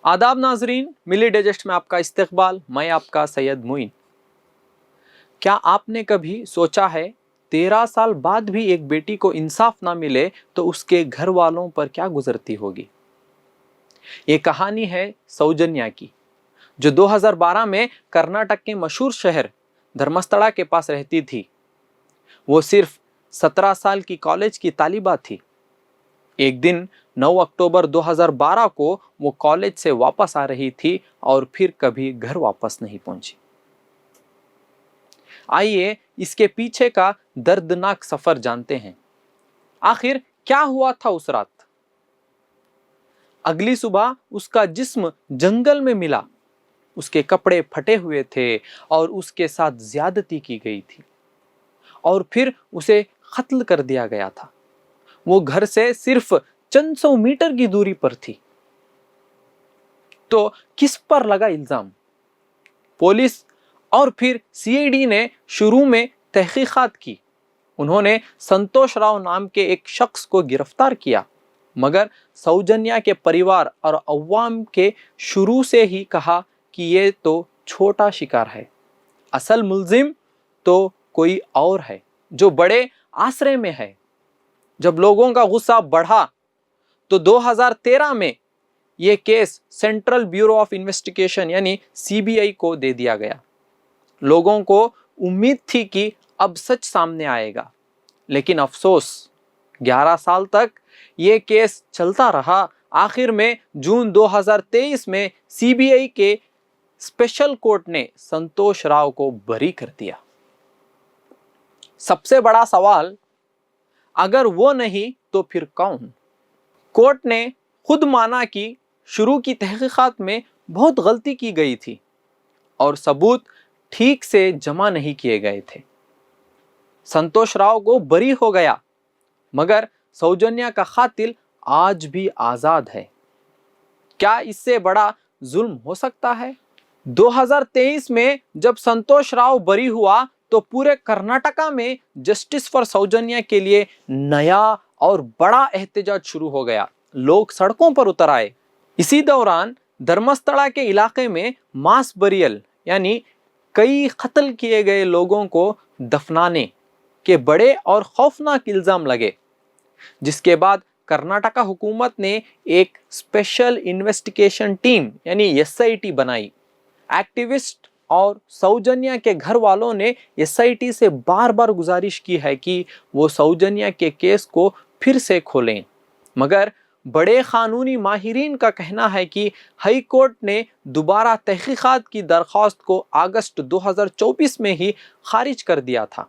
आदाब नाजरीन, मिली डाइजेस्ट में आपका इस्तकबाल। मैं आपका सैयद मुइन। क्या आपने कभी सोचा है 13 साल बाद भी एक बेटी को इंसाफ ना मिले तो उसके घर वालों पर क्या गुजरती होगी। ये कहानी है सौजन्या की, जो 2012 में कर्नाटक के मशहूर शहर धर्मस्थला के पास रहती थी। वो सिर्फ 17 साल की कॉलेज की तालिबा थी। एक दिन 9 अक्टूबर 2012 को वो कॉलेज से वापस आ रही थी और फिर कभी घर वापस नहीं पहुंची। आइए इसके पीछे का दर्दनाक सफर जानते हैं। आखिर क्या हुआ था उस रात। अगली सुबह उसका जिस्म जंगल में मिला। उसके कपड़े फटे हुए थे और उसके साथ ज्यादती की गई थी और फिर उसे कत्ल कर दिया गया था। वो घर से सिर्फ चंद सौ मीटर की दूरी पर थी। तो किस पर लगा इल्जाम? पुलिस और फिर सीआईडी ने शुरू में तहकीकात की। उन्होंने संतोष राव नाम के एक शख्स को गिरफ्तार किया, मगर सौजन्या के परिवार और अवाम के शुरू से ही कहा कि ये तो छोटा शिकार है, असल मुल्जिम तो कोई और है जो बड़े आसरे में है। जब लोगों का गुस्सा बढ़ा तो 2013 में यह case central bureau of investigation यानी सीबीआई को दे दिया गया। लोगों को उम्मीद थी कि अब सच सामने आएगा, लेकिन अफसोस 11 साल तक यह केस चलता रहा। आखिर में जून 2023 में सीबीआई के स्पेशल कोर्ट ने संतोष राव को बरी कर दिया। सबसे बड़ा सवाल, अगर वो नहीं तो फिर कौन? कोर्ट ने खुद माना कि शुरू की तहकीकात में बहुत गलती की गई थी और सबूत ठीक से जमा नहीं किए गए थे। संतोष राव को बरी हो गया, मगर सौजन्या का कातिल आज भी आजाद है। क्या इससे बड़ा जुल्म हो सकता है? 2023 में जब संतोष राव बरी हुआ तो पूरे कर्नाटका में जस्टिस फॉर सौजन्या के लिए नया और बड़ा एहतजाज शुरू हो गया। लोग सड़कों पर उतर आए। इसी दौरान धर्मस्थला के इलाके में मास बरियल यानी कई कत्ल किए गए लोगों को दफनाने के बड़े और खौफनाक इल्जाम लगे, जिसके बाद कर्नाटका हुकूमत ने एक स्पेशल इन्वेस्टिगेशन टीम यानी एसआईटी बनाई। एक्टिविस्ट और सौजन्या के घर वालों ने एसआईटी से बार बार गुजारिश की है कि वो सौजन्या के केस को फिर से खोलें, मगर बड़े कानूनी माहिरीन का कहना है कि हाई कोर्ट ने दोबारा तहकीकात की दरख्वास्त को अगस्त 2024 में ही खारिज कर दिया था।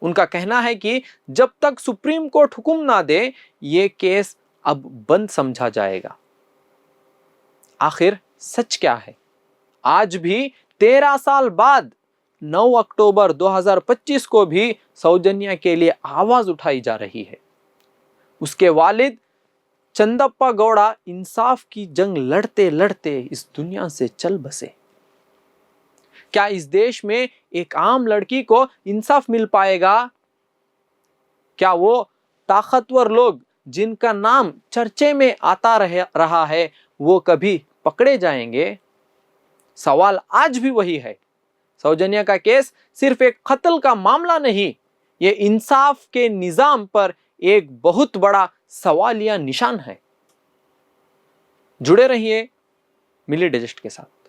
उनका कहना है कि जब तक सुप्रीम कोर्ट हुक्म ना दे, ये केस अब बंद समझा जाएगा। आखिर सच क्या है? आज भी 13 साल बाद 9 अक्टूबर 2025 को भी सौजन्या के लिए आवाज उठाई जा रही है। उसके वालिद चंदप्पा गौड़ा इंसाफ की जंग लड़ते लड़ते इस दुनिया से चल बसे। क्या इस देश में एक आम लड़की को इंसाफ मिल पाएगा? क्या वो ताकतवर लोग जिनका नाम चर्चे में आता रहा है वो कभी पकड़े जाएंगे? सवाल आज भी वही है। सौजन्या का केस सिर्फ एक कत्ल का मामला नहीं, ये इंसाफ के निजाम पर एक बहुत बड़ा सवालिया निशान है। जुड़े रहिए मिली डाइजेस्ट के साथ।